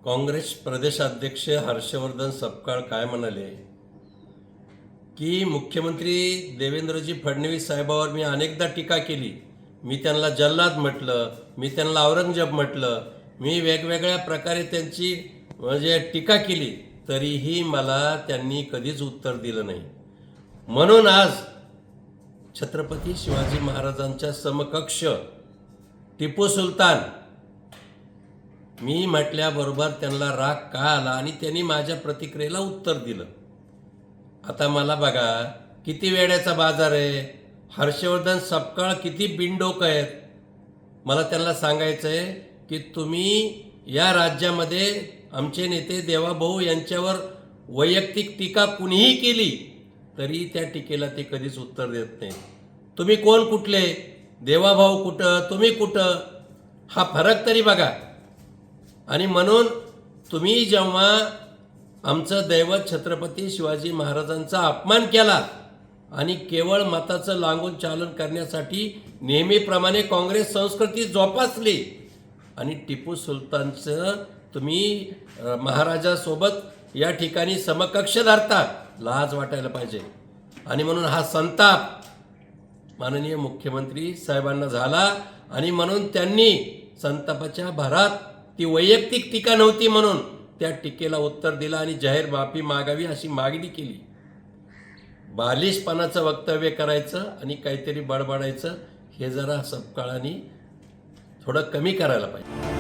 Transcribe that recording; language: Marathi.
काँग्रेस प्रदेशाध्यक्ष हर्षवर्धन सपकाळ काय म्हणाले की मुख्यमंत्री देवेंद्रजी फडणवीस साहेबांवर मी अनेकदा टीका केली. मी त्यांना जल्लाद म्हटलं, मी त्यांना औरंगजेब म्हटलं, मी वेगवेगळ्या प्रकारे त्यांची टीका केली, तरीही मला त्यांनी कधीच उत्तर दिलं नाही. म्हणून आज छत्रपती शिवाजी महाराजांच्या समकक्ष टिपू सुलतान मी म्हटल्याबरोबर त्यांना राग का आला आणि त्यांनी माझ्या प्रतिक्रियेला उत्तर दिलं. आता मला बघा किती वेड्याचा बाजार आहे. हर्षवर्धन सपकाळ किती बिनडोक आहेत. मला त्यांना सांगायचं आहे की तुम्ही या राज्यामध्ये आमचे नेते देवाभाऊ यांच्यावर वैयक्तिक टीका कुणीही केली तरी त्या टीकेला ते कधीच उत्तर देत नाही. तुम्ही कोण कुठले, देवाभाऊ कुठं, तुम्ही कुठं, हा फरक तरी बघा. आणि म्हणून तुम्ही जेव्हा आमचं दैवत छत्रपती शिवाजी महाराजांचा अपमान केला आणि केवळ मताचं लागून चालन करण्यासाठी नेहमीप्रमाणे काँग्रेस संस्कृती जोपासली आणि टिपू सुलतानचं तुम्ही महाराजासोबत या ठिकाणी समकक्ष धरता, लाज वाटायला पाहिजे. आणि म्हणून हा संताप माननीय मुख्यमंत्री साहेबांना झाला आणि म्हणून त्यांनी संतापाच्या भरात ती वैयक्तिक टीका नव्हती म्हणून त्या टीकेला उत्तर दिलं आणि जाहीर माफी मागावी अशी मागणी केली. बालिशपणाचं वक्तव्य करायचं आणि काहीतरी बडबडायचं हे जरा सपकाळांनी थोडं कमी करायला पाहिजे.